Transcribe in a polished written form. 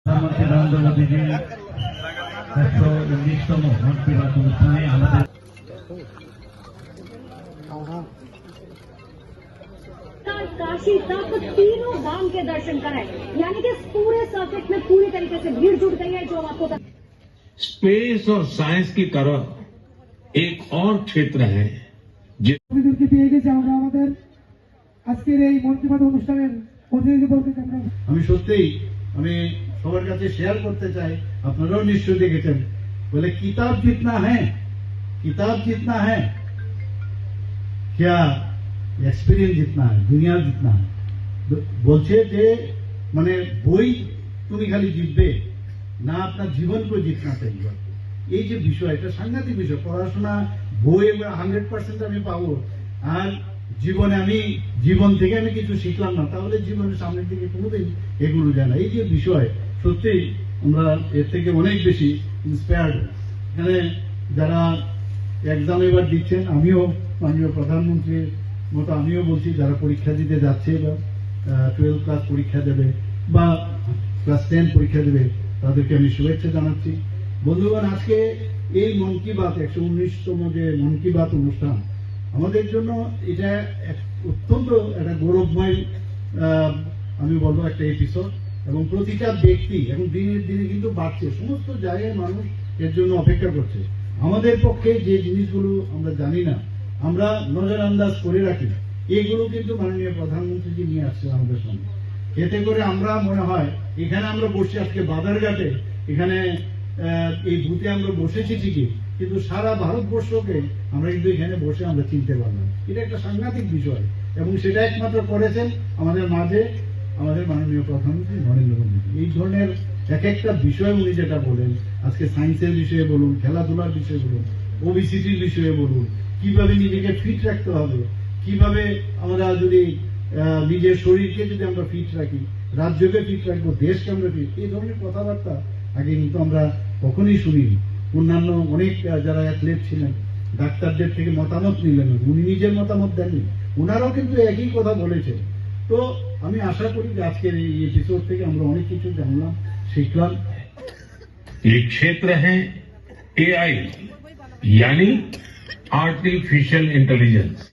प्रधानमंत्री नरेंद्र मोदी जी 119तम मन की बात অনুষ্ঠানে আমাদের काशी तक तीनों धाम के दर्शन कराए, यानी कि पूरे सर्किट में पूरी तरीके से भीड़ जुट गई है। जो आपको स्पेस और साइंस की तरह एक और क्षेत्र है আমি সত্যিই আমি সবার কাছে শেয়ার করতে চাই, আপনারাও নিশ্চয়ই দেখেছেন, বলে কিতাব जितना है क्या এক্সপিরিয়েন্স जितना है दुनिया जितना है। বলছে যে মানে বই তুমি খালি জিতবে না, আপনার জীবনকে জিতনা চাই। এই যে বিষয়, এটা সাংঘাতিক বিষয়। পড়াশোনা বই 100% আমি পাবো, আর জীবনে আমি জীবন থেকে আমি কিছু শিখলাম না, তাহলে জীবনের সামনের দিকে কোনোদিন এগুলো যায় না। এই যে বিষয়, সত্যি আমরা এর থেকে অনেক বেশি ইন্সপায়ার্ড। এখানে যারা এক্সাম এবার দিচ্ছেন, আমিও মাননীয় প্রধানমন্ত্রীর মতো আমিও বলছি, যারা পরীক্ষা দিতে যাচ্ছে বা 12 ক্লাস পরীক্ষা দেবে বা ক্লাস 10 পরীক্ষা দেবে, তাদেরকে আমি শুভেচ্ছা জানাচ্ছি। বন্ধুগণ, আজকে এই মন কি বাত 119তম যে মন কি বাত অনুষ্ঠান, আমাদের জন্য এটা অত্যন্ত একটা গৌরবময় আমি বলবো একটা এপিসোড। এবং প্রতিটা ব্যক্তি এবং দিনের দিনে কিন্তু বাড়ছে, সমস্ত জায়গায় মানুষ এর জন্য অপেক্ষা করছে। আমাদের পক্ষে যে জিনিসগুলো আমরা জানি না, আমরা নজরআন্দাজ করে রাখি, এগুলো কিন্তু মাননীয় প্রধানমন্ত্রীজি নিয়ে আসছে আমাদের সামনে। এতে করে আমরা মনে হয় এখানে আমরা বসে আজকে বাদারঘাটে এখানে এই বুথে আমরা বসেছি ঠিকই, কিন্তু সারা ভারতবর্ষকে আমরা কিন্তু এখানে বসে আমরা চিনতে পারলাম। এটা একটা সাংঘাতিক বিষয়, এবং সেটা একমাত্র করেছেন আমাদের মাঝে আমাদের মাননীয় প্রধানমন্ত্রী নরেন্দ্র মোদী। এই ধরনের এক একটা বিষয় উনি যেটা বলেন, আজকে সায়েন্সের বিষয়ে বলুন, খেলাধুলার বিষয়ে বলুন, ওবিসিটির বিষয়ে বলুন, কিভাবে নিজেকে ফিট রাখতে হবে, কিভাবে আমরা যদি নিজের শরীরকে যদি আমরা ফিট রাখি, রাজ্যকে ফিট রাখবো, দেশকে আমরা ফিট, এই ধরনের কথাবার্তা আগে কিন্তু আমরা কখনোই শুনিনি। অন্যান্য অনেক যারা অ্যাথলেট ছিলেন, ডাক্তারদের থেকে মতামত নিলেন, উনি নিজের মতামত দেননি, ওনারাও কিন্তু একই কথা বলেছেন। তো আমি আশা করি যে আজকের এই এপিসোড থেকে আমরা অনেক কিছু জানলাম, শিখলাম। ये क्षेत्र है एआई यानी आर्टिफिशियल इंटेलिजेंस।